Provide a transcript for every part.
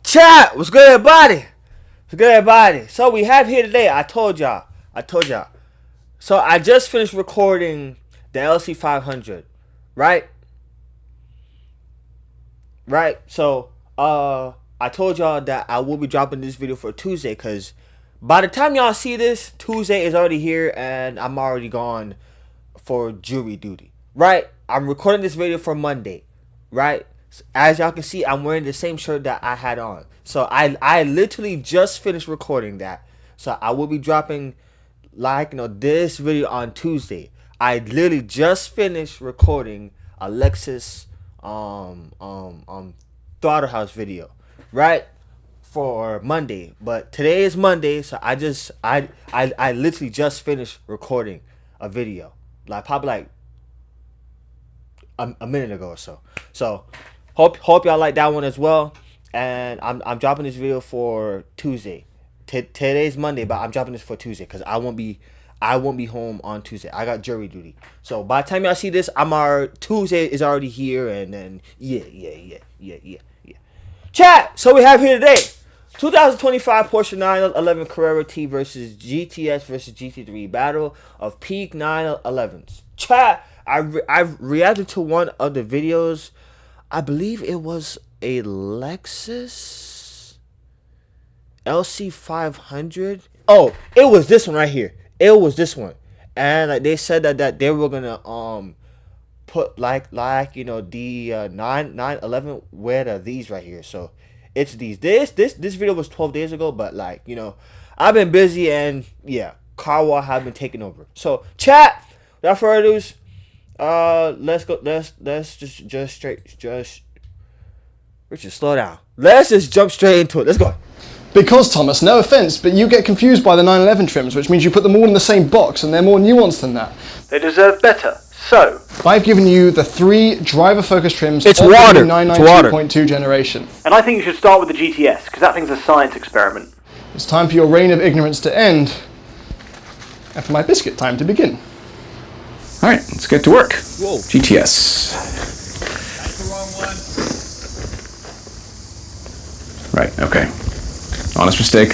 Chat, what's good, everybody? What's good, everybody? So we have here today. I told y'all. So I just finished recording the LC 500, right? So I told y'all that I will be dropping this video for Tuesday, because by the time y'all see this, Tuesday is already here and I'm already gone for jury duty, right? I'm recording this video for Monday, right? As y'all can see, I'm wearing the same shirt that I had on. So I literally just finished recording that. So I will be dropping this video on Tuesday. I literally just finished recording a Lexus throttle house video, right? For Monday. But today is Monday, so I literally just finished recording a video. Probably a minute ago or so. So hope y'all like that one as well. And I'm dropping this video for Tuesday. Today's Monday, but I'm dropping this for Tuesday because I won't be home on Tuesday. I got jury duty. So by the time y'all see this, Tuesday is already here, and then yeah. Chat. So we have here today 2025 Porsche 911 Carrera T versus GTS versus GT3 battle of peak 911s. Chat. I've reacted to one of the videos. I believe it was a Lexus LC 500. Oh, it was this one right here. It was this one, and they said that they were gonna put the 911. Where are these right here? So it's these. This video was 12 days ago, but I've been busy, and yeah, car war have been taking over. So chat, without further ado, let's go. Let's just Richard, slow down. Let's just jump straight into it. Let's go. Because, Thomas, no offence, but you get confused by the 911 trims, which means you put them all in the same box, and they're more nuanced than that. They deserve better. So I've given you the 3 driver-focused trims it's of water. the 992.2 generation. And I think you should start with the GTS, because that thing's a science experiment. It's time for your reign of ignorance to end, and for my biscuit time to begin. Alright, let's get to work. Whoa. GTS. That's the wrong one. Right, okay. Honest mistake.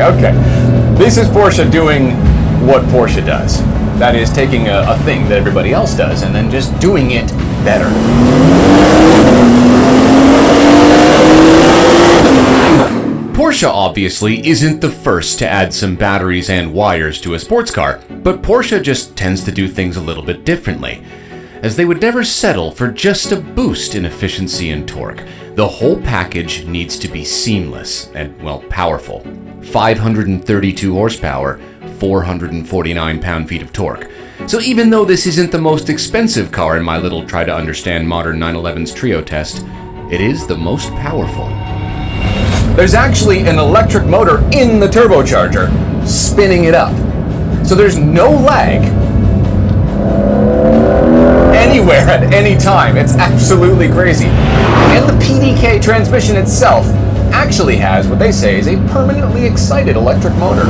Okay. This is Porsche doing what Porsche does. That is taking a thing that everybody else does and then just doing it better. Porsche obviously isn't the first to add some batteries and wires to a sports car, but Porsche just tends to do things a little bit differently, as they would never settle for just a boost in efficiency and torque. The whole package needs to be seamless and, well, powerful. 532 horsepower, 449 pound-feet of torque. So even though this isn't the most expensive car in my little try to understand modern 911's trio test, it is the most powerful. There's actually an electric motor in the turbocharger, spinning it up. So there's no lag anywhere at any time. It's absolutely crazy. And the PDK transmission itself actually has what they say is a permanently excited electric motor.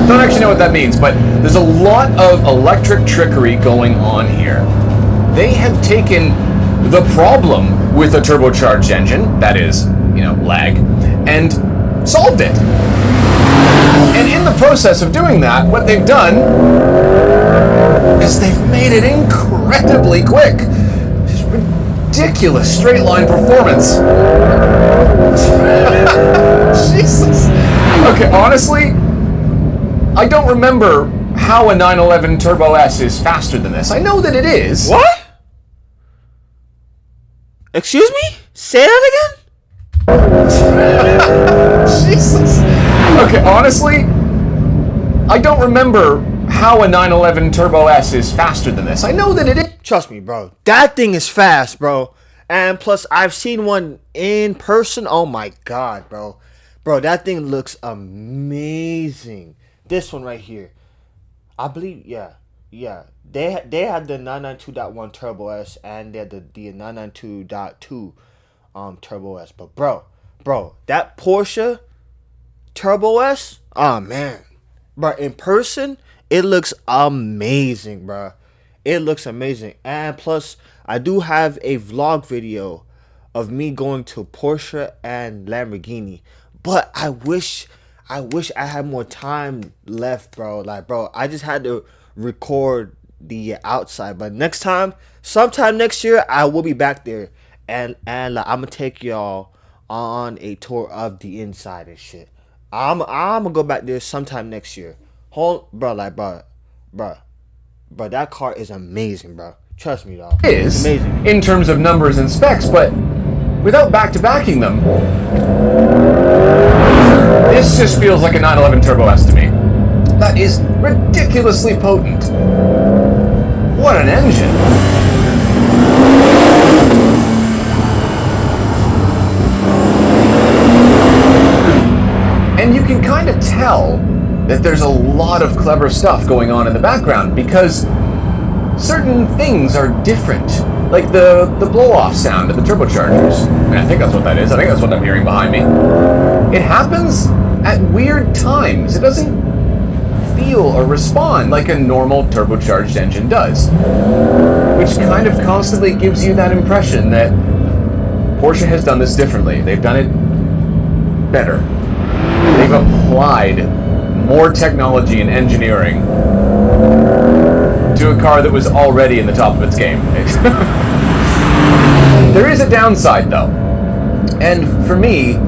Don't actually know what that means, but there's a lot of electric trickery going on here. They have taken the problem with a turbocharged engine, that is, lag, and solved it. And in the process of doing that, what they've done is they've made it incredibly quick. Just ridiculous straight line performance. Jesus. Okay, honestly, I don't remember how a 911 Turbo S is faster than this. I know that it is. What? Excuse me? Say that again? Jesus. Okay, honestly, I don't remember how a 911 Turbo S is faster than this. I know that it is. Trust me, bro. That thing is fast, bro. And plus, I've seen one in person. Oh my god, bro. Bro, that thing looks amazing. This one right here. I believe, yeah. They had the 992.1 Turbo S and they had the 992.2 Turbo S. But bro, that Porsche Turbo S, oh man. Bro, in person, it looks amazing, bro. It looks amazing. And plus, I do have a vlog video of me going to Porsche and Lamborghini. But I wish I had more time left, bro. Like, bro, I just had to record the outside. But next time, sometime next year, I will be back there. And like, I'm going to take y'all on a tour of the inside and shit. I'm going to go back there sometime next year. Bro, that car is amazing, bro. Trust me, dog. It's amazing in terms of numbers and specs, but without back-to-backing them, this just feels like a 911 Turbo S to me. That is ridiculously potent. What an engine. And you can kind of tell that there's a lot of clever stuff going on in the background because certain things are different. Like the blow-off sound of the turbochargers. And I think that's what that is. I think that's what I'm hearing behind me. It happens at weird times. It doesn't feel or respond like a normal turbocharged engine does. Which kind of constantly gives you that impression that Porsche has done this differently. They've done it better. They've applied more technology and engineering to a car that was already in the top of its game. There is a downside though. And for me,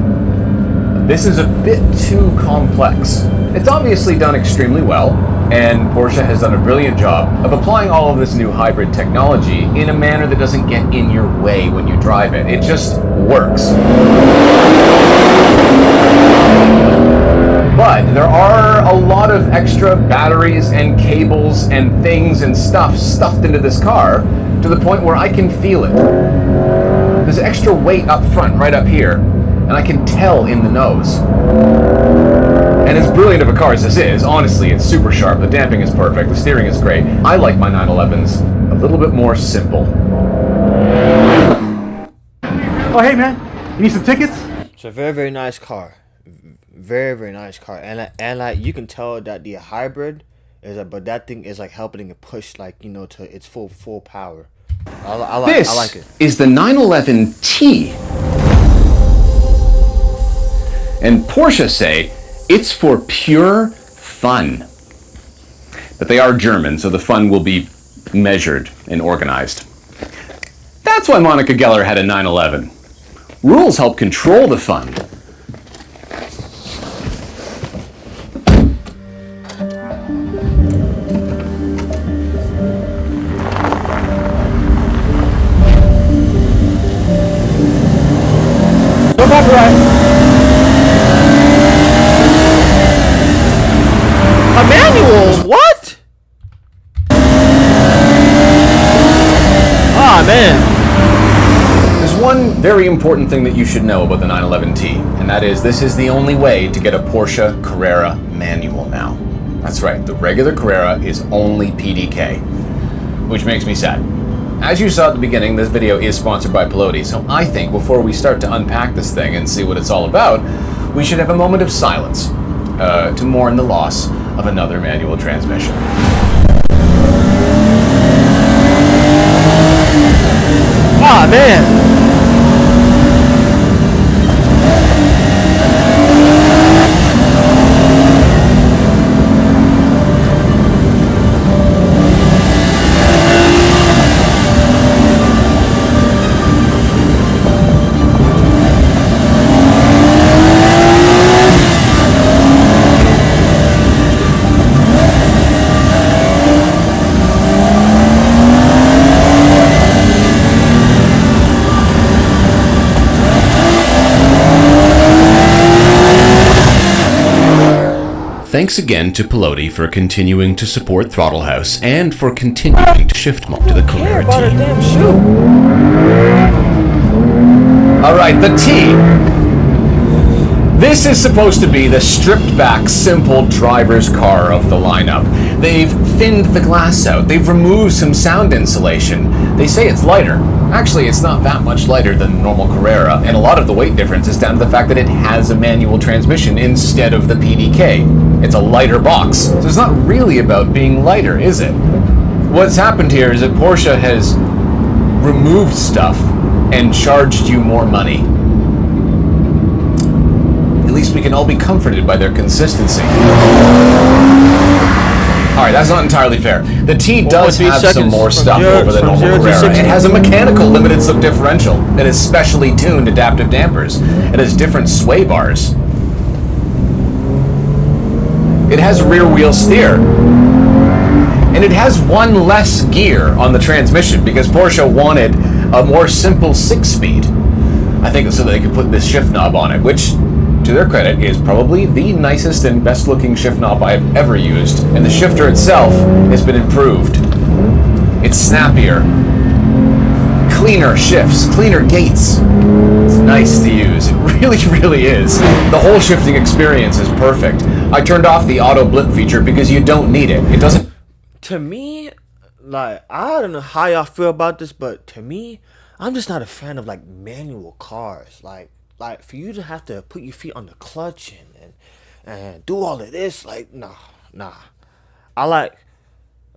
this is a bit too complex. It's obviously done extremely well, and Porsche has done a brilliant job of applying all of this new hybrid technology in a manner that doesn't get in your way when you drive it. It just works. But there are a lot of extra batteries and cables and things and stuff stuffed into this car to the point where I can feel it. There's extra weight up front, right up here, and I can tell in the nose. And as brilliant of a car as this is, honestly, it's super sharp. The damping is perfect. The steering is great. I like my 911s a little bit more simple. Oh, hey, man. You need some tickets? It's a very, very nice car. Very, very nice car. And like you can tell that the hybrid is but that thing is like helping it push like, you know, to its full power. I like it. Is the 911T. And Porsche say it's for pure fun. But they are German, so the fun will be measured and organized. That's why Monica Geller had a 911. Rules help control the fun. A manual? What? Ah, man. There's one very important thing that you should know about the 911T, and that is this is the only way to get a Porsche Carrera manual now. That's right, the regular Carrera is only PDK, which makes me sad. As you saw at the beginning, this video is sponsored by Pelosi, so I think before we start to unpack this thing and see what it's all about, we should have a moment of silence to mourn the loss of another manual transmission. Ah, man. Thanks again to Pelote for continuing to support Throttle House and for continuing to shift Monk to the Carrera team. Damn shoe. Alright, the T. This is supposed to be the stripped back, simple driver's car of the lineup. They've thinned the glass out. They've removed some sound insulation. They say it's lighter. Actually, it's not that much lighter than the normal Carrera, and a lot of the weight difference is down to the fact that it has a manual transmission instead of the PDK. It's a lighter box, so it's not really about being lighter, is it? What's happened here is that Porsche has removed stuff and charged you more money. At least we can all be comforted by their consistency. Alright, that's not entirely fair. The T does have some more stuff over the normal Carrera. It has a mechanical limited slip differential that is specially tuned adaptive dampers. It has different sway bars. It has rear wheel steer. And it has one less gear on the transmission because Porsche wanted a more simple 6-speed. I think so that they could put this shift knob on it, which, to their credit, is probably the nicest and best looking shift knob I've ever used, and the shifter itself has been improved. It's snappier, cleaner shifts, cleaner gates. It's nice to use, it really is. The whole shifting experience is perfect. I turned off the auto blip feature because you don't need it. It doesn't... To me, like, I don't know how y'all feel about this, but to me, I'm just not a fan of, like, manual cars. Like for you to have to put your feet on the clutch and do all of this, like, nah. I like,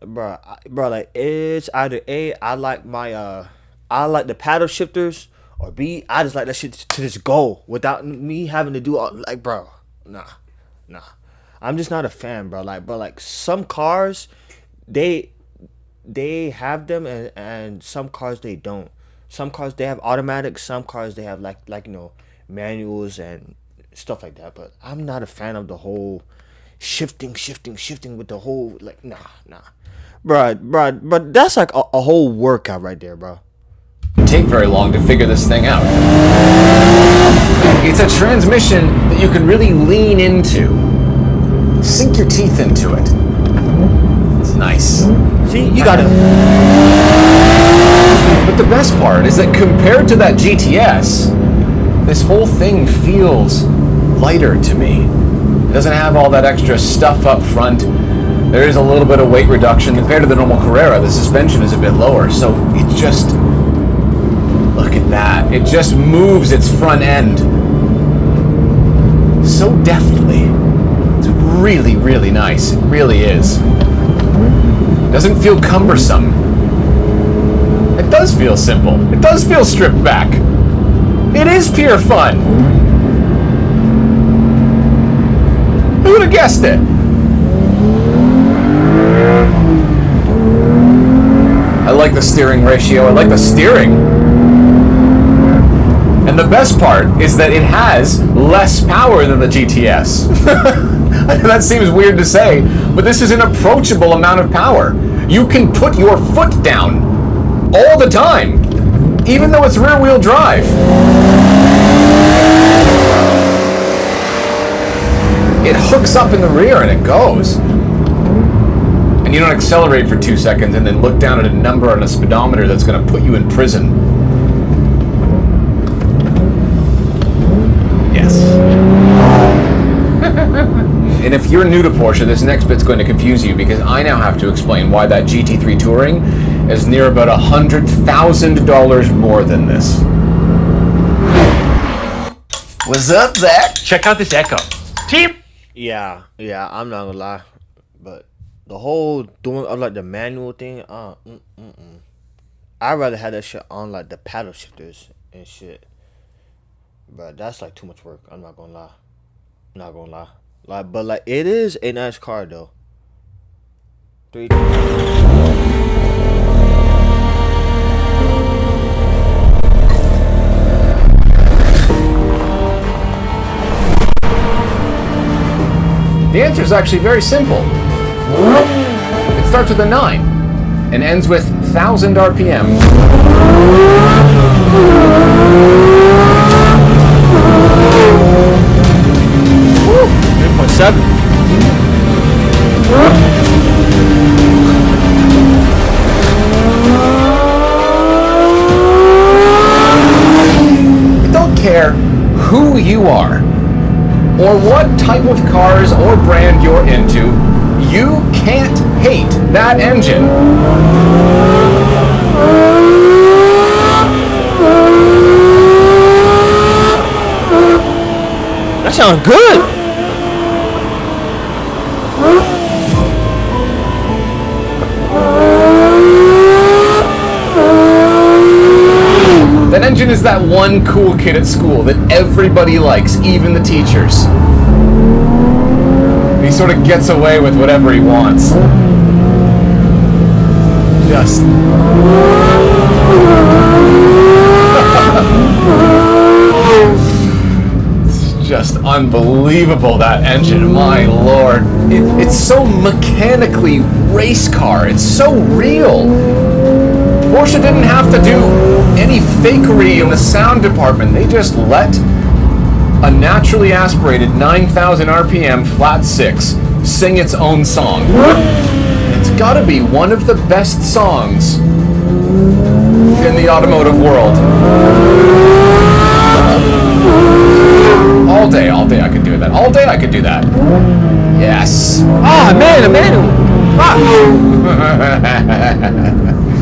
bro, like, it's either A, I like the paddle shifters, or B, I just like that shit to just go without me having to do all, like, bro, nah. I'm just not a fan, bro. Like some cars, they have them, and some cars they don't. Some cars they have automatics, some cars they have like you know, manuals and stuff like that. But I'm not a fan of the whole shifting with the whole, like, nah. But that's like a whole workout right there, bro. Take very long to figure this thing out. It's a transmission that you can really lean into. Sink your teeth into it. It's nice. See, you gotta... But the best part is that compared to that GTS, this whole thing feels lighter to me. It doesn't have all that extra stuff up front. There is a little bit of weight reduction. Compared to the normal Carrera, the suspension is a bit lower, so it just... Look at that. It just moves its front end so deftly. It's really nice. It really is. Doesn't feel cumbersome. It does feel simple. It does feel stripped back. It is pure fun. Who would have guessed it? I like the steering ratio. I like the steering. And the best part is that it has less power than the GTS. That seems weird to say, but this is an approachable amount of power. You can put your foot down all the time, even though it's rear-wheel drive. It hooks up in the rear and it goes. And you don't accelerate for 2 seconds and then look down at a number on a speedometer that's going to put you in prison. Yes. And if you're new to Porsche, this next bit's going to confuse you because I now have to explain why that GT3 Touring is near about $100,000 more than this. What's up, Zach? Check out this Echo. Team! Yeah, I'm not gonna lie, but the whole doing of like the manual thing, I'd rather have that shit on like the paddle shifters and shit. But that's like too much work. I'm not gonna lie. Like, but like it is a nice car though. 3. The answer is actually very simple. It starts with a 9 and ends with 1,000 RPM. 3.7. you are, or what type of cars or brand you're into, you can't hate that engine. That sounds good. That engine is that one cool kid at school that everybody likes, even the teachers. He sort of gets away with whatever he wants. Just... It's just unbelievable, that engine, my lord. It's so mechanically race car, it's so real. Porsche didn't have to do any fakery in the sound department. They just let a naturally aspirated 9,000 RPM flat 6 sing its own song. It's gotta be one of the best songs in the automotive world. All day I could do that. All day I could do that. Yes. Oh man, a manual.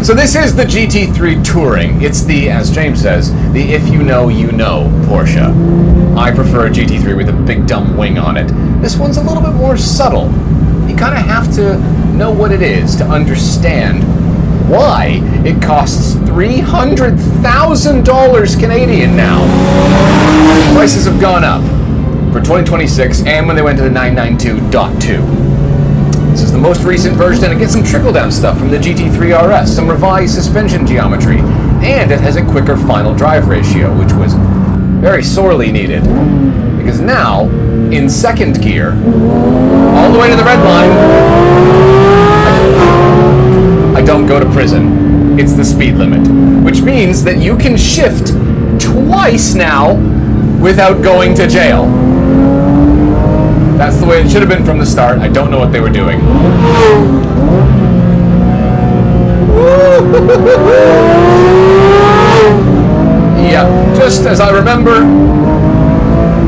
So this is the GT3 Touring. It's the, as James says, the if you know, you know Porsche. I prefer a GT3 with a big dumb wing on it. This one's a little bit more subtle. You kind of have to know what it is to understand why it costs $300,000 Canadian now. Prices have gone up for 2026 and when they went to the 992.2. This is the most recent version, and it gets some trickle-down stuff from the GT3 RS, some revised suspension geometry, and it has a quicker final drive ratio, which was very sorely needed. Because now, in second gear, all the way to the red line, I don't go to prison. It's the speed limit, which means that you can shift twice now without going to jail. That's the way it should have been from the start. I don't know what they were doing. Yeah, just as I remember,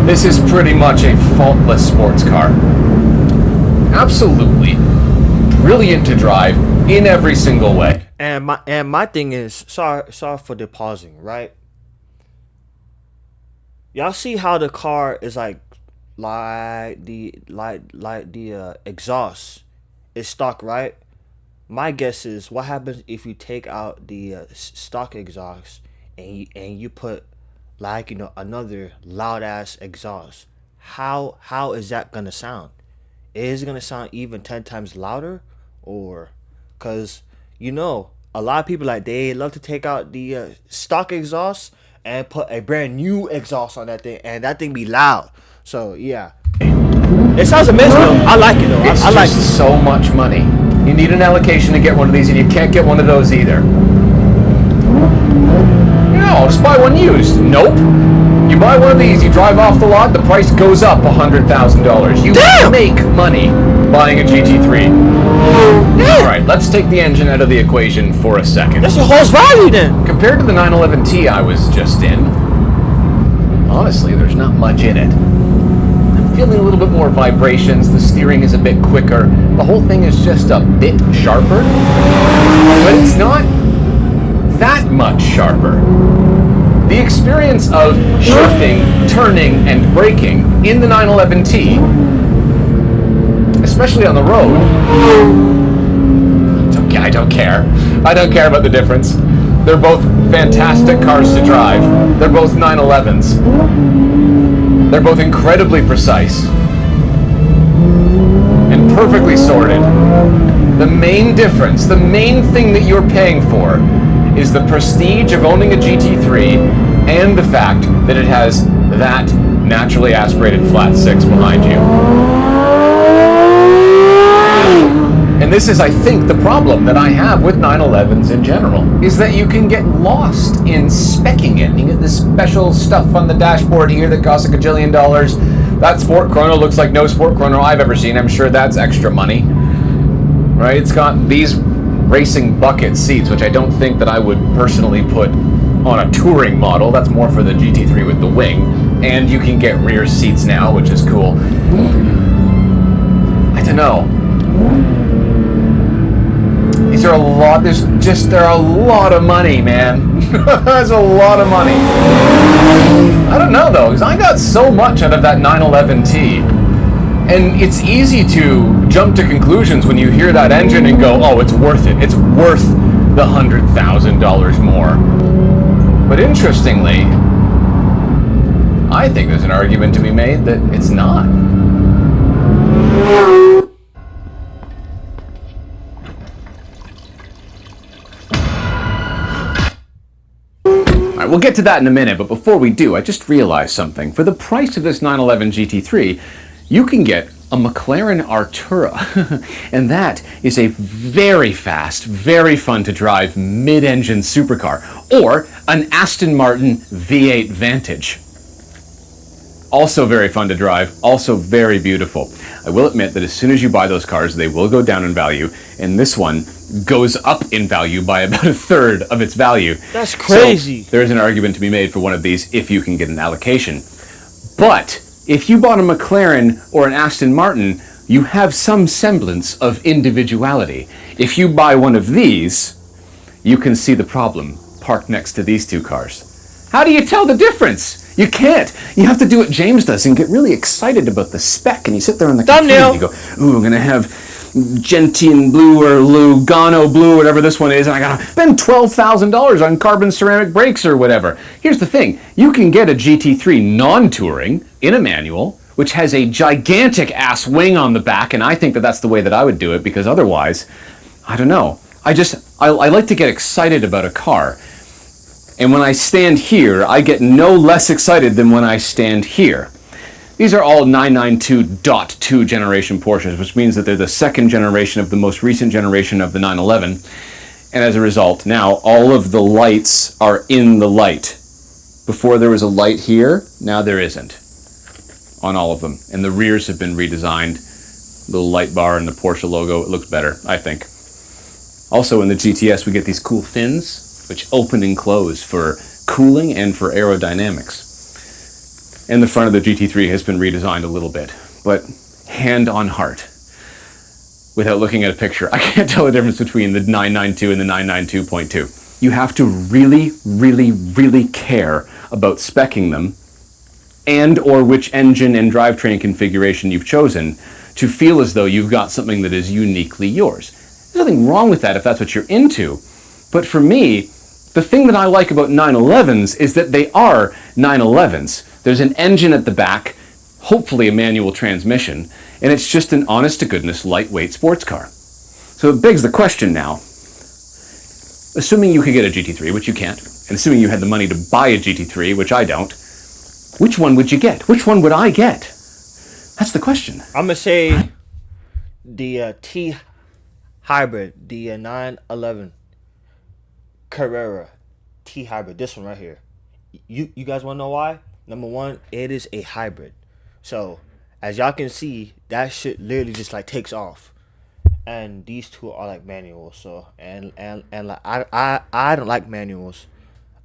this is pretty much a faultless sports car. Absolutely brilliant to drive in every single way. And my thing is, sorry for the pausing, right? Y'all see how the car is like the exhaust is stock, right? My guess is what happens if you take out the stock exhaust and you put another loud ass exhaust. How is that gonna sound? Is it gonna sound even 10 times louder? Or because a lot of people they love to take out the stock exhaust and put a brand new exhaust on that thing, and that thing be loud. So yeah, it sounds amazing though. I like it though. It's I like just it. so much money. You need an allocation to get one of these, and you can't get one of those either. I'll just buy one used. Nope. You buy one of these, you drive off the lot, the price goes up $100,000. You make money buying a GT3. Alright, let's take the engine out of the equation for a second. That's your whole value then. Compared to the 911T I was just in, honestly, there's not much in it. I'm feeling a little bit more vibrations, the steering is a bit quicker, the whole thing is just a bit sharper, but it's not that much sharper. The experience of shifting, turning, and braking in the 911T, especially on the road, I don't care. I don't care about the difference. They're both fantastic cars to drive. They're both 911s. They're both incredibly precise and perfectly sorted. The main difference, the main thing that you're paying for, is the prestige of owning a GT3 and the fact that it has that naturally aspirated flat 6 behind you. And this is, I think, the problem that I have with 911s in general, is that you can get lost in speccing it. You get this special stuff on the dashboard here that costs $1 gajillion. That sport chrono looks like no sport chrono I've ever seen. I'm sure that's extra money. Right? It's got these racing bucket seats, which I don't think that I would personally put on a touring model. That's more for the GT3 with the wing. And you can get rear seats now, which is cool. I don't know. These are a lot, they're a lot of money, man. That's a lot of money. I don't know though, because I got so much out of that 911T. And it's easy to jump to conclusions when you hear that engine and go, oh, it's worth it. It's worth the $100,000 more. But interestingly, I think there's an argument to be made that it's not. Alright, we'll get to that in a minute, but before we do, I just realized something. For the price of this 911 GT3, you can get a McLaren Artura, and that is a very fast, very fun to drive mid-engine supercar, or an Aston Martin V8 Vantage. Also very fun to drive, also very beautiful. I will admit that as soon as you buy those cars, they will go down in value, and this one goes up in value by about a third of its value. That's crazy. So there is an argument to be made for one of these if you can get an allocation. But if you bought a McLaren or an Aston Martin, you have some semblance of individuality. If you buy one of these, you can see the problem parked next to these two cars. How do you tell the difference? You can't. You have to do what James does and get really excited about the spec, and you sit there on the computer and you go, ooh, I'm going to have Gentian blue or Lugano blue, whatever this one is, and I gotta spend $12,000 on carbon ceramic brakes or whatever. Here's the thing, you can get a GT3 non-touring in a manual, which has a gigantic ass wing on the back, and I think that that's the way that I would do it, because otherwise, I don't know. I like to get excited about a car, and when I stand here, I get no less excited than when I stand here. These are all 992.2 generation Porsches, which means that they're the second generation of the most recent generation of the 911. And as a result, now all of the lights are in the light. Before there was a light here, now there isn't on all of them. And the rears have been redesigned. Little light bar and the Porsche logo, it looks better, I think. Also in the GTS, we get these cool fins, which open and close for cooling and for aerodynamics. And the front of the GT3 has been redesigned a little bit, but hand on heart, without looking at a picture, I can't tell the difference between the 992 and the 992.2. You have to really, really, really care about speccing them and or which engine and drivetrain configuration you've chosen to feel as though you've got something that is uniquely yours. There's nothing wrong with that if that's what you're into, but for me, the thing that I like about 911s is that they are 911s. There's an engine at the back, hopefully a manual transmission, and it's just an honest-to-goodness lightweight sports car. So it begs the question now, assuming you could get a GT3, which you can't, and assuming you had the money to buy a GT3, which I don't, which one would you get? Which one would I get? That's the question. I'm going to say the T Hybrid, the 911 Carrera T Hybrid, this one right here. You guys want to know why? Number one, it is a hybrid. So, as y'all can see, that shit literally just like takes off. And these two are like manuals. So, and like I don't like manuals.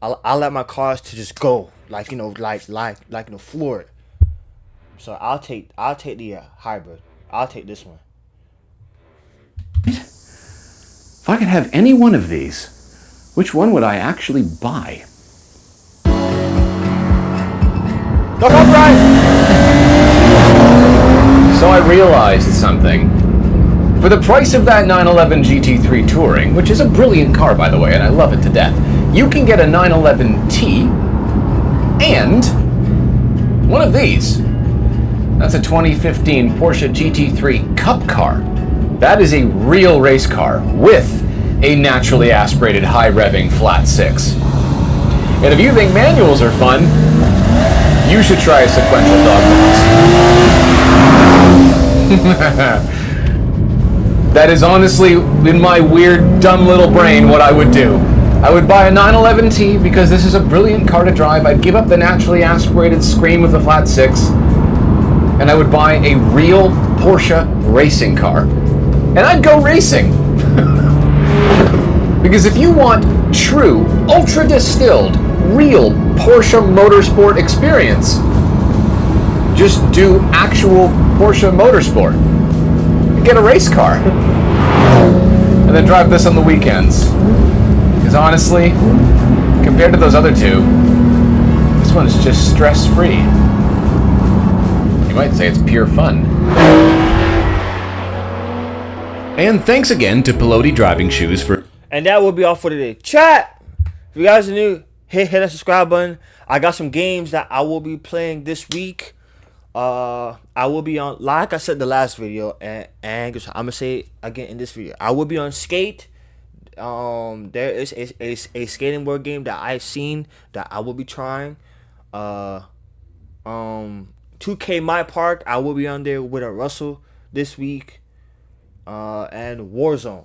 I like my cars to just go, like, you know, like floor it. So I'll take the hybrid. I'll take this one. If I could have any one of these, which one would I actually buy? Look upright! So I realized something. For the price of that 911 GT3 Touring, which is a brilliant car by the way, and I love it to death, you can get a 911T and one of these. That's a 2015 Porsche GT3 Cup car. That is a real race car with a naturally aspirated high revving flat six. And if you think manuals are fun, you should try a sequential dogbox. That is honestly, in my weird, dumb little brain, what I would do. I would buy a 911T because this is a brilliant car to drive. I'd give up the naturally aspirated scream of the flat six, and I would buy a real Porsche racing car, and I'd go racing. Because if you want true, ultra-distilled real Porsche motorsport experience, just do actual Porsche motorsport and get a race car. And then drive this on the weekends. Because honestly, compared to those other two, this one's just stress-free. You might say it's pure fun. And thanks again to Pelote Driving Shoes for... And that will be all for today. Chat! If you guys are new, hit that subscribe button. I got some games that I will be playing this week. I will be on, like I said in the last video, and I'm gonna say it again in this video. I will be on Skate. There is a skating board game that I've seen that I will be trying. 2K My Park, I will be on there with a Russell this week. And Warzone.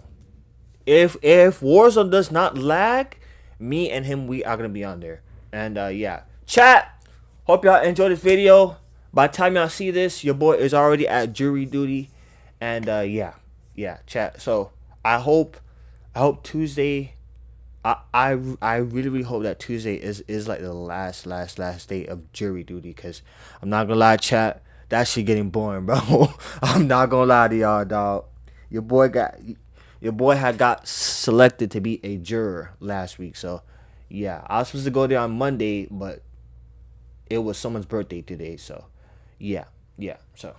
If Warzone does not lag, me and him, we are gonna be on there. And yeah, chat. Hope y'all enjoyed this video. By the time y'all see this, your boy is already at jury duty. And yeah, chat. So I hope Tuesday. I really hope that Tuesday is like the last day of jury duty. Cause I'm not gonna lie, chat. That shit getting boring, bro. I'm not gonna lie to y'all, dog. Your boy had got selected to be a juror last week. So yeah, I was supposed to go there on Monday, but it was someone's birthday today. So yeah. So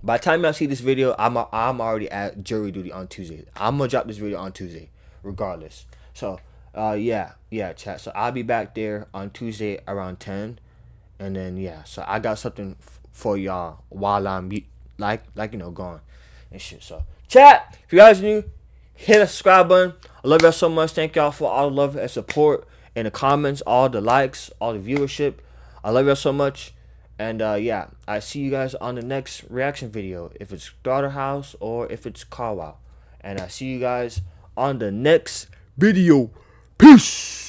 by the time y'all see this video, I'm already at jury duty on Tuesday. I'm gonna drop this video on Tuesday, regardless. So yeah, chat. So I'll be back there on Tuesday around 10, and then yeah. So I got something for y'all while I'm like gone and shit. So chat, if you guys are new, hit the subscribe button. I love y'all so much. Thank y'all for all the love and support in the comments, all the likes, all the viewership. I love y'all so much. And yeah, I see you guys on the next reaction video, if it's Daughter House or if it's Car Wow. And I see you guys on the next video. Peace.